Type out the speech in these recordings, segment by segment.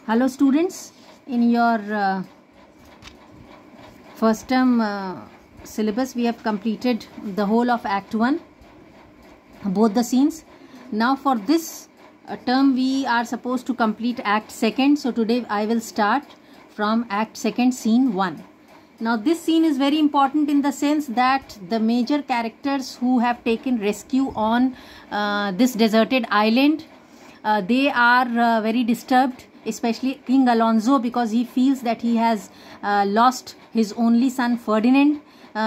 Hello students, in your first term syllabus we have completed the whole of Act 1, both the scenes. Now for this term we are supposed to complete Act 2nd. So today I will start from Act 2nd, Scene 1. Now this scene is very important in the sense that the major characters who have taken rescue on this deserted island, they are very disturbed, especially King Alonso, because he feels that he has lost his only son Ferdinand.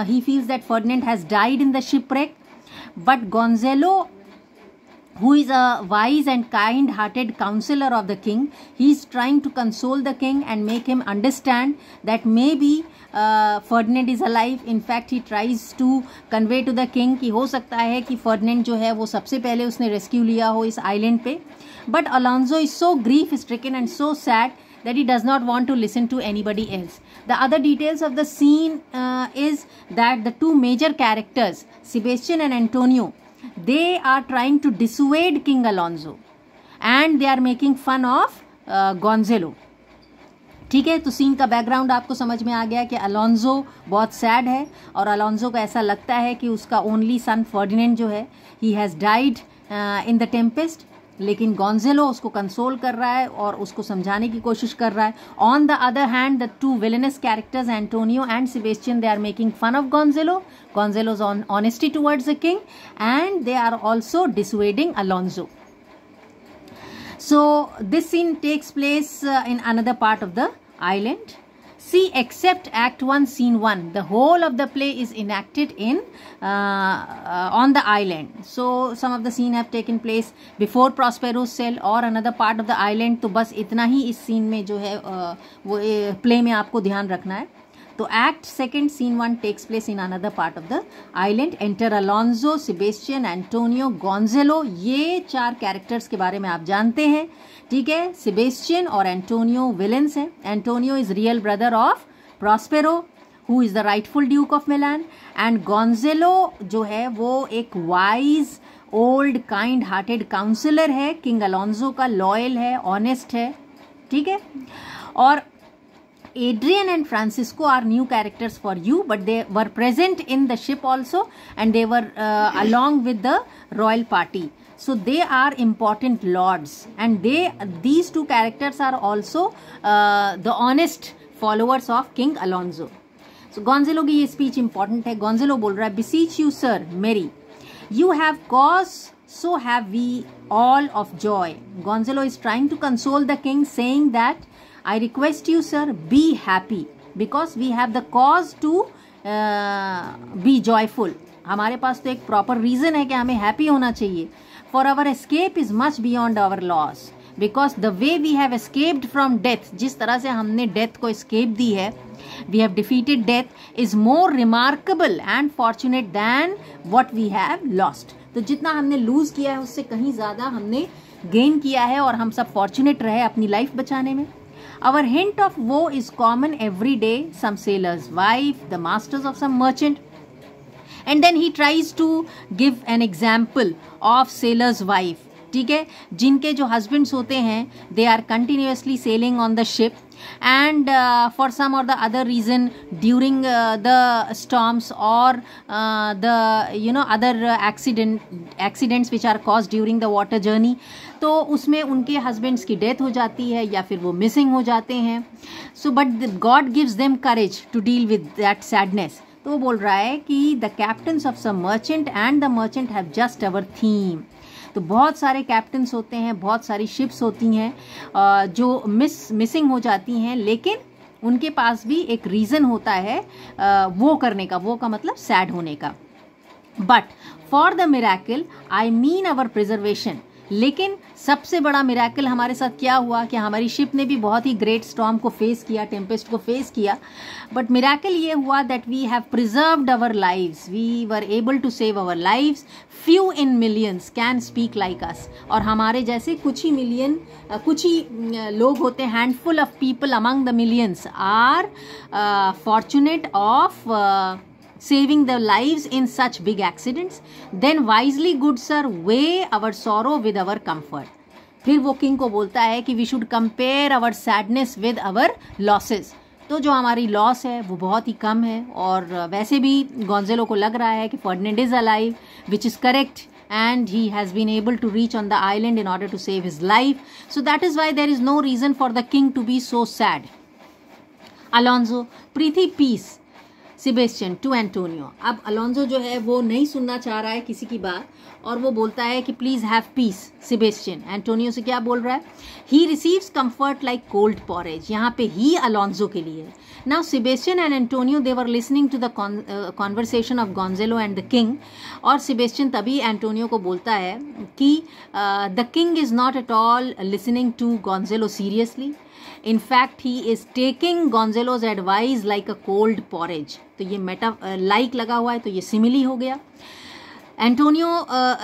He feels that Ferdinand has died in the shipwreck. But Gonzalo, who is a wise and kind-hearted counselor of the king, he is trying to console the king and make him understand that maybe Ferdinand is alive. In fact, he tries to convey to the king कि हो सकता है कि Ferdinand जो है वो सबसे पहले उसने rescue लिया हो इस island पे. But Alonso is so grief-stricken and so sad that he does not want to listen to anybody else. The other details of the scene is that the two major characters, Sebastian and Antonio, they are trying to dissuade King Alonso and they are making fun of Gonzalo. ठीक है, तो scene का background आपको समझ में आ गया कि Alonzo बहुत सैड है और अलोंजो को ऐसा लगता है कि उसका ओनली सन फर्डिनेंड जो है he has died in the Tempest. लेकिन गोंजेलो उसको कंसोल कर रहा है और उसको समझाने की कोशिश कर रहा है. On the other hand the two villainous characters Antonio and Sebastian, they are making fun of Gonzalo's honesty towards the king, and they are also dissuading Alonso. So this scene takes place in another part of the island. See, except Act 1, Scene 1, the whole of the play is enacted in on the island. So some of the scene have taken place before Prospero's cell or another part of the island. तो बस इतना ही इस scene में जो है वो play में आपको ध्यान रखना है. तो Act 2nd, Scene 1 takes place in another part of the island. Enter Alonso, Sebastian, Antonio, Gonzalo. ये चार कैरेक्टर्स के बारे में आप जानते हैं, ठीक है. सेबेस्टियन और एंटोनियो विलेंस हैं. Antonio is real brother of Prospero, who is the rightful duke of Milan. And Gonzalo जो है वो एक wise old kind hearted counsellor है, किंग अलोंसो का, लॉयल है, ऑनेस्ट है, ठीक है. और Adrian and Francisco are new characters for you, but they were present in the ship also, and they were along with the royal party. So they are important lords, and these two characters are also the honest followers of King Alonso. So Gonzalo की ये speech important है. Gonzalo बोल रहा है, beseech you sir, Mary, you have cause, so have we all of joy. Gonzalo is trying to console the king, saying that I request you sir, be happy because we have the cause to be joyful. हमारे पास तो एक proper reason है कि हमें happy होना चाहिए. For our escape is much beyond our loss, because the way we have escaped from death, जिस तरह से हमने death को escape दी है, we have defeated death, is more remarkable and fortunate than what we have lost. तो जितना हमने lose किया है उससे कहीं ज़्यादा हमने gain किया है और हम सब fortunate रहे अपनी life बचाने में. Our hint of woe is common every day. Some sailor's wife, the masters of some merchant. And then he tries to give an example of sailor's wife. ठीक है, जिनके जो husbands होते हैं, they are continuously sailing on the ship, and for some or the other reason during the storms or the other accidents which are caused during the water journey, तो उसमें उनके husbands की death हो जाती है या फिर वो missing हो जाते हैं. So but God gives them courage to deal with that sadness. तो वो बोल रहा है कि the captains of some merchant and the merchant have just our theme. तो बहुत सारे कैप्टन्स होते हैं, बहुत सारी शिप्स होती हैं जो मिसिंग हो जाती हैं, लेकिन उनके पास भी एक रीज़न होता है वो करने का, वो का मतलब सैड होने का. But for the miracle I mean our preservation. लेकिन सबसे बड़ा मिरेकल हमारे साथ क्या हुआ कि हमारी शिप ने भी बहुत ही ग्रेट स्टॉर्म को फेस किया, टेम्पेस्ट को फेस किया, बट मिरेकल ये हुआ that we have preserved our lives, we were able to save our lives. Few in millions can speak like us. और हमारे जैसे कुछ ही लोग होते हैं, handful of people among the millions are fortunate of saving their lives in such big accidents. Then wisely, good sir, weigh our sorrow with our comfort. फिर वो किंग को बोलता है कि we should compare our sadness with our losses. तो जो हमारी loss है वो बहुत ही कम है, और वैसे भी गोंजेलो को लग रहा है कि Ferdinand is alive, which is correct, and he has been able to reach on the island in order to save his life. So that is why there is no reason for the king to be so sad. Alonso, Preeti, peace. Sebastian to Antonio. अब Alonzo जो है वो नहीं सुनना चाह रहा है किसी की बात, और वो बोलता है कि please have peace. Sebastian Antonio से क्या बोल रहा है? He receives comfort like cold porridge. यहाँ पे ही अलोंजो के लिए। Now Sebastian and Antonio they were listening to the conversation of Gonzalo and the king, और सेबेस्टियन तभी एंटोनियो को बोलता है कि the king is not at all listening to Gonzalo seriously, in fact he is taking Gonzalo's advice like a cold porridge। तो ये Meta like लगा हुआ है, तो ये सिमिली हो गया। एंटोनियो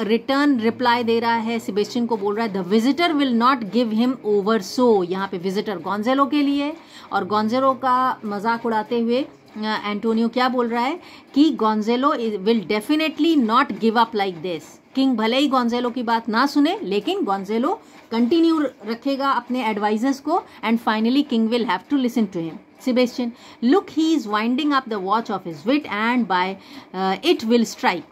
रिटर्न रिप्लाई दे रहा है, सेबेस्टियन को बोल रहा है the visitor will not give him over so. यहाँ पे विजिटर गोंजेलो के लिए, और गोंजेलो का मजाक उड़ाते हुए एंटोनियो क्या बोल रहा है कि Gonzalo will definitely not give up like this. King भले ही गोंजेलो की बात ना सुने, लेकिन गोंजेलो कंटिन्यू रखेगा अपने एडवाइजर्स को, and finally king will have to listen to him. Sebastian, look he is winding up the watch of his wit and by it will strike.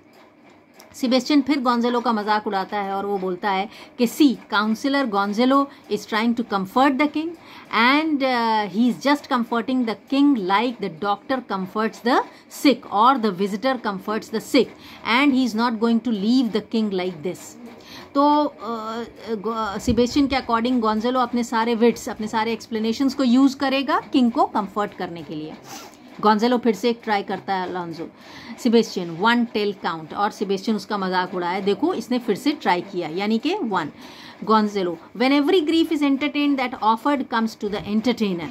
Sebastian फिर गोंजेलो का मजाक उड़ाता है और वो बोलता है कि see counsellor Gonzalo is trying to comfort the king, and he is just comforting the king like the doctor comforts the sick और the visitor comforts the sick, and he is not going to leave the king like this. तो Sebastian के according Gonzalo अपने सारे wits, अपने सारे explanations को use करेगा king को कंफर्ट करने के लिए। गोंजेलो फिर से एक ट्राई करता है अलोंजो। सेबेस्टियन 1 टिल काउंट, और सेबेस्टियन उसका मजाक उड़ाया, देखो इसने फिर से ट्राई किया, यानी कि 1। Gonzalo, when every grief is entertained that offered comes to the entertainer.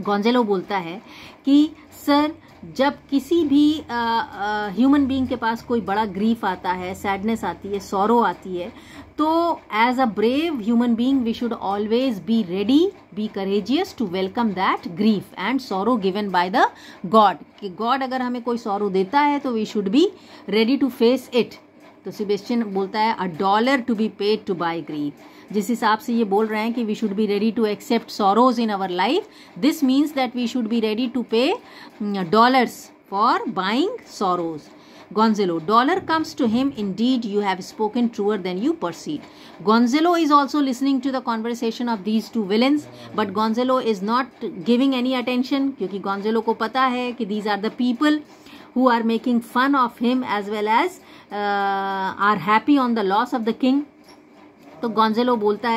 Gonzalo बोलता है कि सर जब किसी भी ह्यूमन बीइंग के पास कोई बड़ा ग्रीफ आता है, सैडनेस आती है, सॉरो आती है, तो as a brave human being we should always be ready, be courageous to welcome that grief and sorrow given by the God. कि गॉड अगर हमें कोई सॉरो देता है तो we should be ready to face it. तो Sebastian बोलता है $1 to be paid to buy grief. जिस हिसाब से ये बोल रहे हैं कि we should be ready to accept sorrows in our life, this means that we should be ready to pay $, for buying sorrows. Gonzalo, $, comes to him, indeed you have spoken truer than you perceive. Gonzalo is also listening to the conversation of these two villains, but Gonzalo is not giving any attention, क्योंकि Gonzalo को पता है कि these are the people who are making fun of him as well as are happy on the loss of the king. तो गोंजेलो बोलता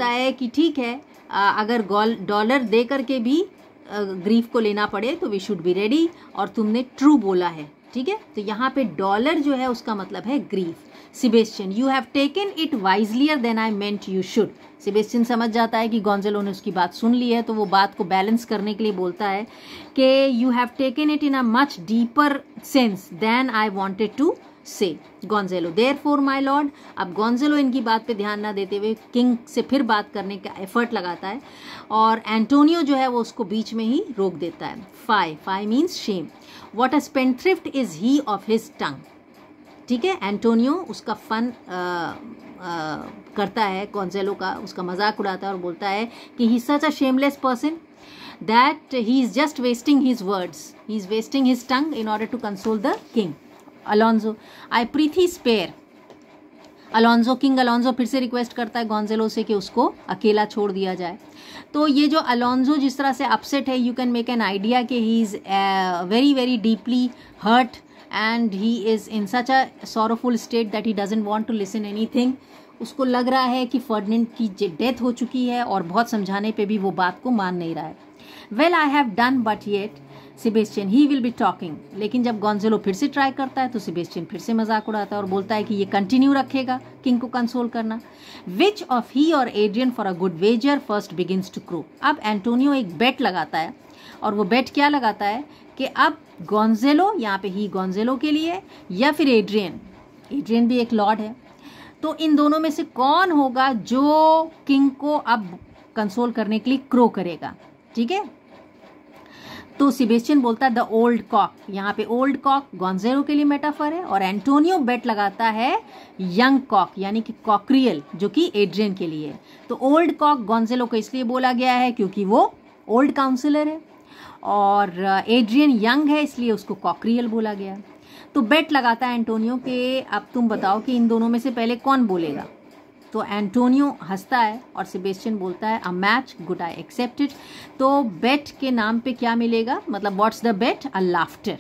है कि ठीक है, अगर $, दे करके भी ग्रीफ को लेना पड़े तो वी शुड बी रेडी, और तुमने ट्रू बोला है, ठीक है। तो यहाँ पे $, जो है उसका मतलब है grief. Sebastian, you have taken it wiselier than I meant you should. Sebastian समझ जाता है कि गोंजेलो ने उसकी बात सुन ली है, तो वो बात को बैलेंस करने के लिए बोलता है कि you have taken it in a much deeper sense than I wanted to say. Gonzalo, therefore my lord. अब गोंजेलो इनकी बात पे ध्यान ना देते हुए किंग से फिर बात करने का एफर्ट लगाता है, और एंटोनियो जो है वो उसको बीच में ही रोक देता है। 5 means shame. What a spendthrift is he of his tongue. ठीक है, एंटोनियो उसका फन करता है, गोंजेलो का उसका मजाक उड़ाता है और बोलता है कि he is such a shameless person that he is just wasting his words, he is wasting his tongue in order to console the king. Alonso, I prithee spare. Alonso, king Alonso फिर से request करता है गोंजेलो से कि उसको अकेला छोड़ दिया जाए। तो ये जो अलोंजो जिस तरह से अपसेट है, you can make an idea कि he is very very deeply hurt and he is in such a sorrowful state that he doesn't want to listen anything. उसको लग रहा है कि फर्डिनेंड की डेथ हो चुकी है और बहुत समझाने पे भी वो बात को मान नहीं रहा है। Well I have done but yet Sebastian he will be talking. लेकिन जब गोंजेलो फिर से ट्राई करता है तो सेबेस्टियन फिर से मजाक उड़ाता है और बोलता है कि ये कंटिन्यू रखेगा किंग को कंसोल करना। विच ऑफ ही और Adrian for a good wager first begins to crow. अब एंटोनियो एक बेट लगाता है, और वो बेट क्या लगाता है कि अब गोंजेलो, यहाँ पे ही गोंजेलो के लिए, या फिर एड्रियन भी एक लॉर्ड है, तो इन दोनों में से कौन होगा जो किंग को अब कंसोल करने के लिए क्रो करेगा। ठीक है, तो सेबेस्टियन बोलता है द ओल्ड कॉक। यहाँ पे ओल्ड कॉक गोंजेलो के लिए मेटाफर है, और एंटोनियो बेट लगाता है यंग कॉक यानी कि कॉकरियल, जो कि एड्रियन के लिए है। तो ओल्ड कॉक गोंजेलो को इसलिए बोला गया है क्योंकि वो ओल्ड काउंसिलर है, और एड्रियन यंग है इसलिए उसको कॉकरियल बोला गया। तो बेट लगाता है एंटोनियो के अब तुम बताओ कि इन दोनों में से पहले कौन बोलेगा। तो एंटोनियो हंसता है और सेबेस्टियन बोलता है a match, good, I accept it. तो बेट के नाम पे क्या मिलेगा, मतलब what's the bet, a laughter.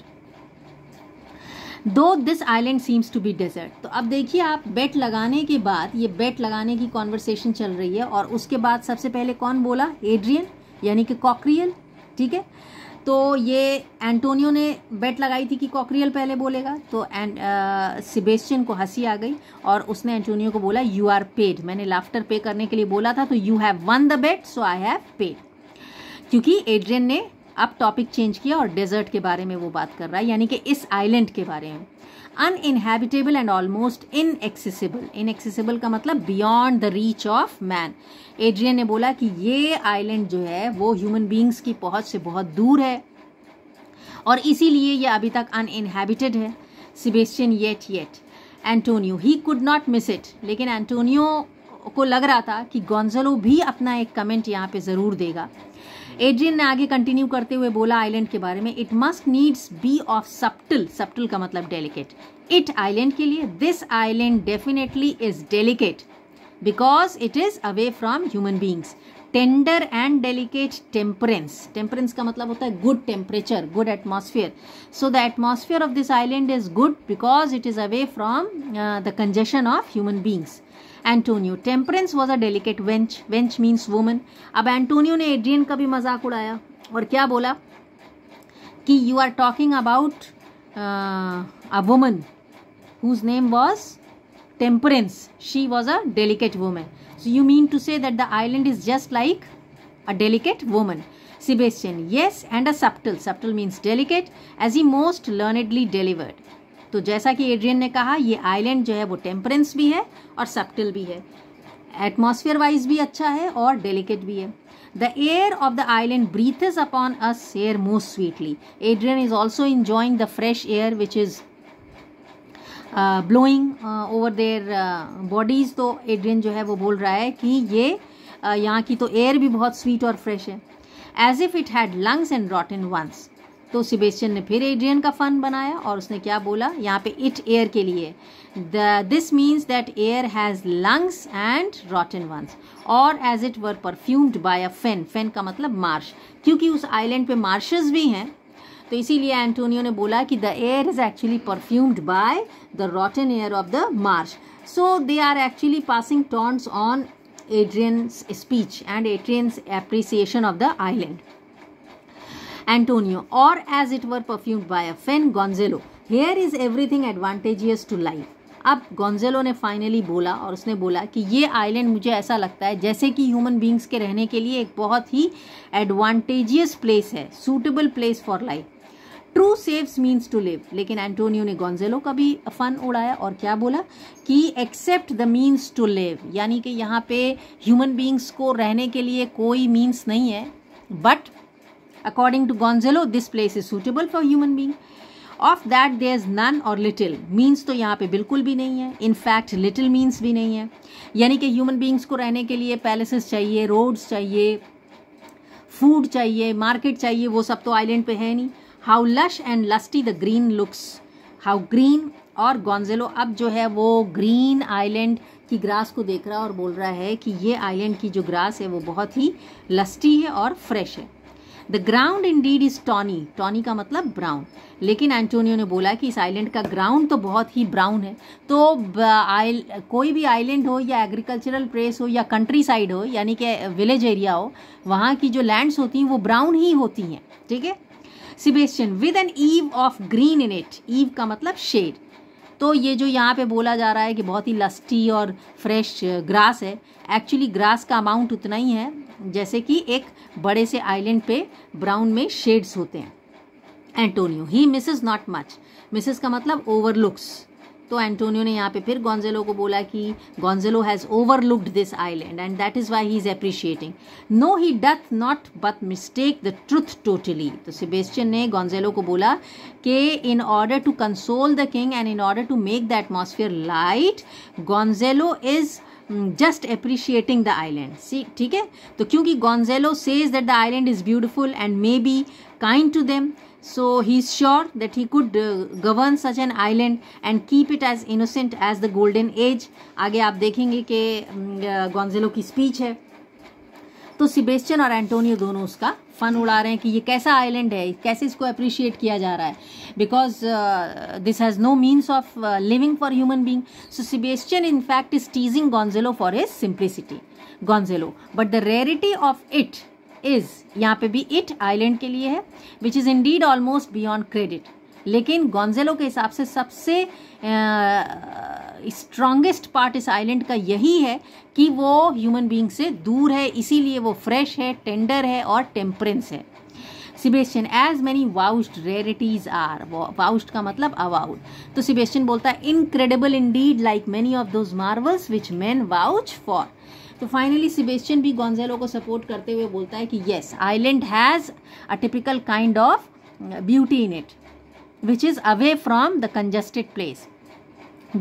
Though this island seems to be desert. तो अब देखिए आप, बेट लगाने के बाद, ये बेट लगाने की कॉन्वर्सेशन चल रही है, और उसके बाद सबसे पहले कौन बोला, एड्रियन यानी कि कॉकरियल, ठीक है। तो ये एंटोनियो ने बेट लगाई थी कि कॉकरियल पहले बोलेगा, तो सेबेस्टियन को हंसी आ गई और उसने एंटोनियो को बोला यू आर पेड, मैंने लाफ्टर पे करने के लिए बोला था, तो you have won the bet so I have paid. क्योंकि एड्रियन ने अब टॉपिक चेंज किया और डेजर्ट के बारे में वो बात कर रहा है, यानी कि इस आइलैंड के बारे में। Uninhabitable and almost inaccessible. Inaccessible का मतलब beyond the reach of man. Adrian ने बोला कि ये आइलैंड जो है वो ह्यूमन बींग्स की पहुंच से बहुत दूर है और इसीलिए ये अभी तक अनइनहैबिटेड है। Sebastian yet Antonio he could not miss it. लेकिन एंटोनियो को लग रहा था कि गोंजेलो भी अपना एक कमेंट यहाँ पे जरूर देगा। एड्रियन ने आगे कंटिन्यू करते हुए बोला आइलैंड के बारे में, it must needs be of subtle, subtle का मतलब डेलिकेट। इट आइलैंड के लिए, this island definitely is delicate because it is away from human beings. Tender and delicate temperance, temperance का मतलब होता है good temperature, good atmosphere. So the atmosphere of this island is good because it is away from the congestion of human beings. Antonio, temperance was a delicate wench, wench means woman. अब Antonio ने Adrian का भी मजाक उड़ाया और क्या बोला कि you are talking about a woman whose name was temperance, she was a delicate woman, so you mean to say that the island is just like a delicate woman. Sebastian, yes and a subtle, subtle means delicate as he most learnedly delivered। तो जैसा कि Adrian ने कहा ये island जो है वो temperance भी है और सब्टल भी है, एटमॉस्फेयर वाइज भी अच्छा है और डेलिकेट भी है। The air of the island breathes upon us air most sweetly. Adrian is also enjoying the fresh air which is blowing over their bodies. तो एड्रियन जो है वो बोल रहा है कि ये यहाँ की तो एयर भी बहुत स्वीट और फ्रेश है। As if it had lungs and rotten ones. तो सेबेस्टियन ने फिर एड्रियन का फन बनाया और उसने क्या बोला, यहाँ पे इट एयर के लिए, this means that air has lungs and rotten ones, और as it were perfumed by a fen, fen का मतलब मार्श, क्योंकि उस आइलैंड पे मार्शेस भी हैं तो इसीलिए एंटोनियो ने बोला कि the air is actually perfumed by the rotten air of the marsh. So they are actually passing taunts on Adrian's speech and Adrian's appreciation of the island. Antonio, or as it were perfumed by a fen, Gonzalo, here is everything advantageous to life। अब गोंजेलो ने finally बोला और उसने बोला कि ये island मुझे ऐसा लगता है जैसे कि ह्यूमन बींग्स के रहने के लिए एक बहुत ही एडवांटेजियस प्लेस है, suitable place for life. True saves means to live. लेकिन एंटोनियो ने गोंजेलो का भी फन उड़ाया और क्या बोला कि except the means to live, यानी कि यहाँ पे ह्यूमन बींग्स को रहने के लिए कोई मीन्स नहीं है, but according to Gonzalo this place is suitable for human being। of that there is none or little, means तो यहाँ पे बिल्कुल भी नहीं है, in fact little means भी नहीं है। यानी कि ह्यूमन बींग्स को रहने के लिए पैलेसेस चाहिए, रोड्स चाहिए, फूड चाहिए, मार्केट चाहिए, वो सब तो आइलैंड पे है नहीं। How lush and lusty the green looks, how green. और गोंजेलो अब जो है वो ग्रीन आइलैंड की ग्रास को देख रहा है और बोल रहा है कि ये आइलैंड की जो ग्रास है वो बहुत ही लस्टी है और फ्रेश है। The ground indeed is tawny, tawny का मतलब ब्राउन। लेकिन एंटोनियो ने बोला कि इस आइलैंड का ग्राउंड तो बहुत ही ब्राउन है। तो कोई भी आइलैंड हो या एग्रीकल्चरल प्लेस हो या कंट्री साइड हो, यानी कि विलेज एरिया हो, वहाँ की जो लैंड्स होती हैं वो ब्राउन ही होती हैं, ठीक है। Sebastian, with an eve of green in it, eve का मतलब शेड। तो ये जो यहाँ पे बोला जा रहा है कि बहुत ही लस्टी और फ्रेश ग्रास है, एक्चुअली ग्रास का अमाउंट उतना ही है जैसे कि एक बड़े से आइलैंड पे ब्राउन में शेड्स होते हैं। Antonio, he Mrs not much, Mrs का मतलब ओवरलुक्स, तो एंटोनियो ने यहाँ पे फिर गोंजेलो को बोला कि Gonzalo has overlooked this island and that is why he is appreciating. No he doth not but mistake the truth totally. तो सेबेस्टियन ने गोंजेलो को बोला कि in order to console the king and in order to make the atmosphere light, Gonzalo is just appreciating the island. See, ठीक है. तो क्योंकि Gonzalo says that the island is beautiful and may be kind to them, so he is sure that he could govern such an island and keep it as innocent as the golden age. आगे आप देखेंगे कि गोंजेलो की speech है. तो Sebastian और Antonio दोनों उसका फन उड़ा रहे हैं कि ये कैसा आइलैंड है, कैसे इसको अप्रिशिएट किया जा रहा है, because this has no means of living for human being. So Sebastian in fact is teasing Gonzalo for his simplicity. Gonzalo, but the rarity of it is, यहाँ पे भी इट आइलैंड के लिए है, which is indeed almost beyond credit. लेकिन Gonzalo के हिसाब से सबसे स्ट्रॉन्गेस्ट पार्ट इस आइलैंड का यही है कि वो ह्यूमन बीइंग से दूर है, इसीलिए वो फ्रेश है, टेंडर है और टेम्परेंस है. सेबेस्टियन, एज मैनी वाउच्ड रेयरिटीज आर, वाउच्ड का मतलब अवाउड. तो सेबेस्टियन बोलता है incredible Indeed like many of those Marvels which man vouch for. तो फाइनली सेबेस्टियन भी गोंजेलो को सपोर्ट करते हुए बोलता है कि yes, island has a typical kind of beauty in it which is away from the congested place.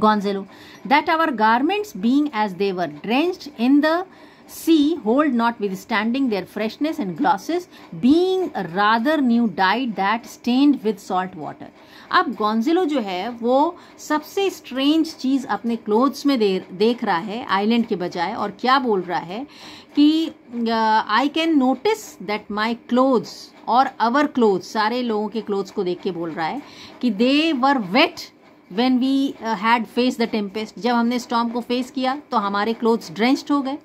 Gonzalo, that our garments being as they were drenched in the sea hold notwithstanding their freshness and glosses, being rather new dyed that stained with salt water. अब गोंजेलो जो है वो सबसे strange चीज़ अपने clothes में देख रहा है आइलैंड के बजाय, और क्या बोल रहा है कि I can notice that my clothes और अवर क्लोथ्स, सारे लोगों के क्लोथ्स को देख के बोल रहा है कि they were wet when we had face the tempest. जब हमने स्टॉर्म को फेस किया तो हमारे क्लोथ्स ड्रेंच्ड हो गए,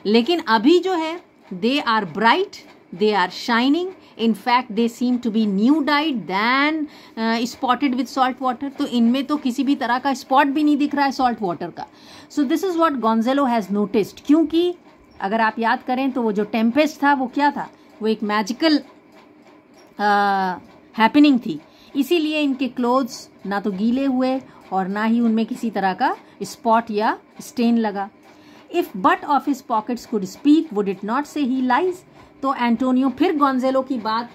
लेकिन अभी जो है they are bright, they are shining, in fact they seem to be new dyed than spotted with salt water. तो इनमें तो किसी भी तरह का स्पॉट भी नहीं दिख रहा है सॉल्ट वाटर का. So this is what Gonzalo has noticed. क्योंकि अगर आप याद करें तो वो जो टेम्पेस्ट था वो क्या था, वो एक मैजिकल हैपनिंग थी, इसीलिए इनके क्लोथ्स ना तो गीले हुए और ना ही उनमें किसी तरह का स्पॉट या स्टेन लगा. If but of his pockets could speak would it not से ही लाइज. तो एंटोनियो फिर गोंजेलो की बात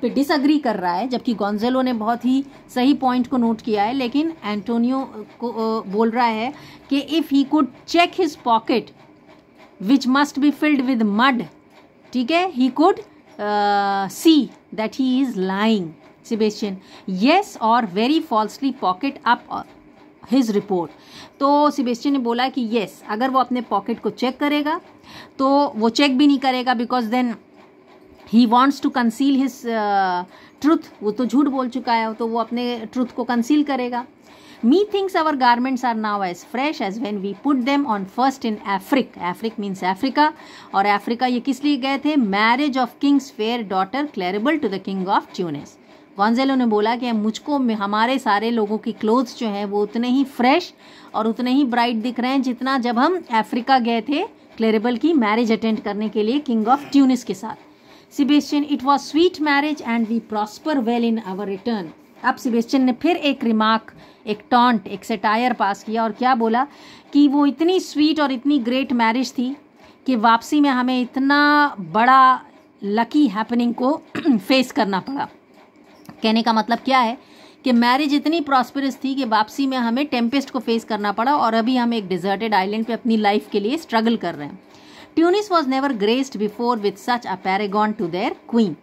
पे डिसअग्री कर रहा है, जबकि गोंजेलो ने बहुत ही सही पॉइंट को नोट किया है, लेकिन एंटोनियो को बोल रहा है कि if he could check his pocket which must be filled with mud, ठीक है, he could see that he is lying. Sebastian, yes, or very falsely pocket up his report. तो सेबेस्टियन ने बोला कि yes, अगर वो अपने पॉकेट को चेक करेगा तो वो चेक भी नहीं करेगा, because then he wants to conceal his truth. वो तो झूठ बोल चुका है, तो वो अपने ट्रूथ को कंसील करेगा. Methinks our garments are now as fresh as when we put them on first in Africa. Africa means Africa. और अफ्रीका ये किस लिए गए थे? Marriage of King's fair daughter Claribel to the King of Tunis. गोंजेलो ने बोला कि मुझको हमारे सारे लोगों की क्लोथ्स जो हैं वो उतने ही फ्रेश और उतने ही ब्राइट दिख रहे हैं जितना जब हम अफ्रीका गए थे क्लेरिबल की मैरिज अटेंड करने के लिए किंग ऑफ ट्यूनिस के साथ. Sebastian, it was sweet marriage and we prosper well in our return. अब सेबेस्टियन ने फिर एक रिमार्क, एक टॉन्ट, एक सेटायर पास किया और क्या बोला कि वो इतनी स्वीट और इतनी ग्रेट मैरिज थी कि वापसी में हमें इतना बड़ा लकी हैपनिंग को फेस करना पड़ा. कहने का मतलब क्या है कि मैरिज इतनी प्रॉस्परस थी कि वापसी में हमें टेम्पेस्ट को फेस करना पड़ा और अभी हम एक डिजर्टेड आइलैंड पे अपनी लाइफ के लिए स्ट्रगल कर रहे हैं. Tunis was never graced before with such a paragon to their queen.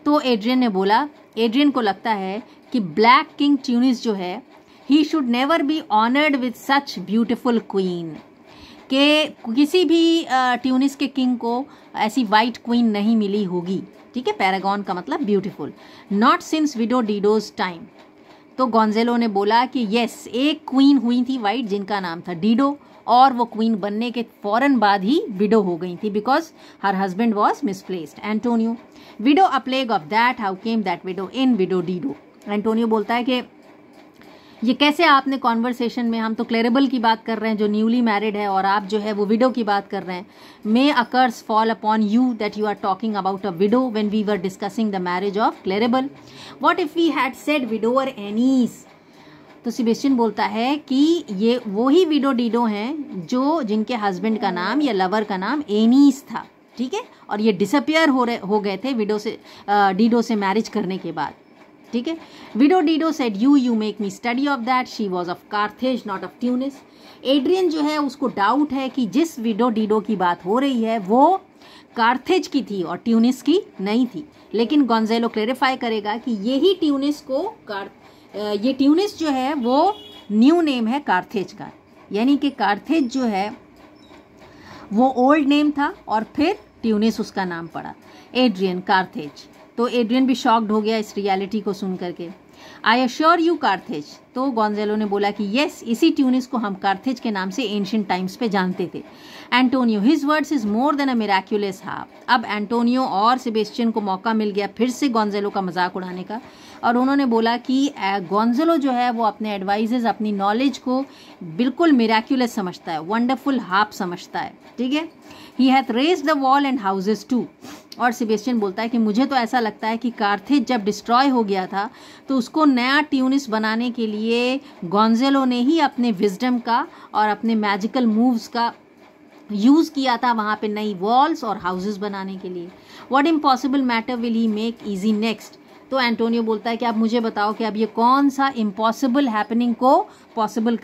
तो एड्रियन ने बोला, एड्रियन को लगता है कि ब्लैक किंग ट्यूनिस जो है he should never be honoured with such beautiful queen, कि किसी भी ट्यूनिस के किंग को ऐसी वाइट क्वीन नहीं मिली होगी. ठीक है, पैरागॉन का मतलब beautiful. Not since widow Dido's time. तो गोंजेलो ने बोला कि यस, एक क्वीन हुई थी वाइट जिनका नाम था डीडो, और वो क्वीन बनने के फौरन बाद ही विडो हो गई थी because her husband was misplaced. Antonio, window a plague of that, how came that window in window Dido. Antonio बोलता है कि ये कैसे आपने कॉन्वर्सेशन में, हम तो क्लेरिबल की बात कर रहे हैं जो न्यूली मैरिड है और आप जो है वो विडो की बात कर रहे हैं. May a curse fall upon you that you are talking about a widow when we were discussing the marriage of Claribel. What if we had said widower Aeneas. तो सेबेस्टियन बोलता है कि ये वो ही विडो डीडो हैं जो जिनके husband का नाम या लवर का नाम एनीस था, ठीक है, और ये डिसअपियर हो गए थे डीडो से मैरिज करने के बाद, ठीक है। Widow Dido said you make me study of that, she was of Carthage not of Tunis. Adrian जो है उसको डाउट है कि जिस विडो डीडो की बात हो रही है वो कार्थेज की थी और ट्यूनिस की नहीं थी, लेकिन गोंज़ेलो क्लेरिफाई करेगा कि यही ट्यूनिस ये ट्यूनिस जो है वो न्यू नेम है कार्थेज का, यानी कि कार्थेज जो है वो ओल्ड नेम था और फिर ट्यूनिस उसका नाम पड़ा, एड्रियन कार्थेज। तो एड्रियन भी शॉक्ड हो गया इस रियलिटी को सुन करके। आई अश्योर यू कार्थेज, तो गोंज़ेलो ने बोला कि यस, इसी ट्यूनिस को हम कार्थेज के नाम से एंशिएंट टाइम्स पे जानते थे। Antonio, his words is more than a miraculous harp. अब एंटोनियो और सेबेस्टियन को मौका मिल गया फिर से गोंज़ेलो का मजाक उड़ाने का, और उन्होंने बोला कि गोंज़ेलो जो है वो अपने एडवाइजेज, अपनी नॉलेज को बिल्कुल मिराक्युलस समझता है, वंडरफुल हाफ समझता है, ठीक है। He hath raised the wall and houses too. और सेबेस्टियन बोलता है कि मुझे तो ऐसा लगता है कि कार्थेज जब डिस्ट्रॉय हो गया था तो उसको नया ट्यूनिस बनाने के लिए गोंज़ेलो ने ही अपने विजडम का और अपने मैजिकल मूव्स का यूज़ किया था वहाँ पे नई वॉल्स और हाउसेस बनाने के लिए। What impossible matter will he make easy next. तो एंटोनियो बोलता है कि आप मुझे बताओ कि अब ये कौन सा इम्पॉसिबल हैपनिंग को पॉसिबल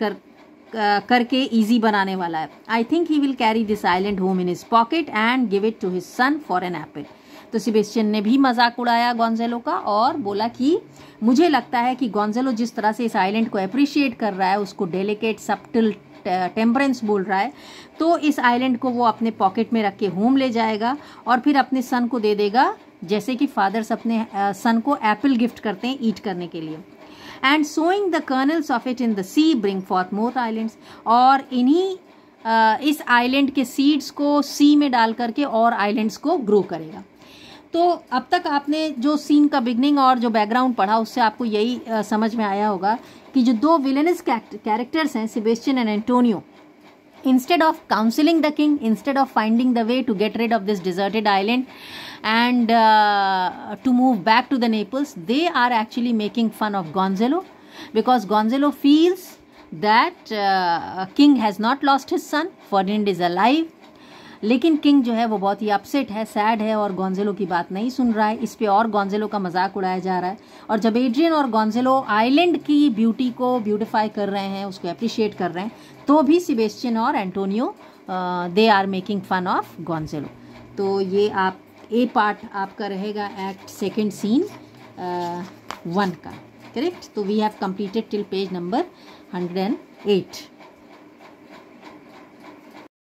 करके ईजी बनाने वाला है। I think he will carry this island home in his pocket and give it to his son for an apple. तो सेबेस्टियन ने भी मजाक उड़ाया गोंज़ेलो का और बोला कि मुझे लगता है कि गोंज़ेलो जिस तरह से इस आइलैंड को अप्रिशिएट कर रहा है, उसको डेलिकेट सब्टिल टेम्परेंस बोल रहा है, तो इस आइलैंड को वो अपने पॉकेट में रख के होम ले जाएगा और फिर अपने सन को दे देगा, जैसे कि फादर्स अपने सन को एप्पल गिफ्ट करते हैं ईट करने के लिए। And sowing the kernels of it in the sea bring forth more islands, और इन्हीं इस आइलैंड के सीड्स को सी में डाल करके और आइलैंड्स को ग्रो करेगा। तो अब तक आपने जो सीन का बिगनिंग और जो बैकग्राउंड पढ़ा उससे आपको यही समझ में आया होगा कि जो दो विलेनस कैरेक्टर्स हैं Sebastian and Antonio, instead of counseling the king, instead of finding the way to get rid of this deserted island and to move back to the Naples, they are actually making fun of Gonzalo, because Gonzalo feels that king has not lost his son, Ferdinand is alive. लेकिन king जो है वो बहुत ही upset है, sad है और गोंज़ेलो की बात नहीं सुन रहा है। इस पे और गोंज़ेलो का मजाक उड़ाया जा रहा है। और जब एड्रियन और गोंज़ेलो आइलैंड की ब्यूटी को ब्यूटिफाई कर रहे हैं, उसको अप्रिशिएट कर रहे हैं, तो भी सेबेस्टियन और Antonio they are making fun of Gonzalo. तो ये आप ए पार्ट आपका रहेगा एक्ट सेकेंड सीन 1 का, करेक्ट। तो we have completed till page number 108।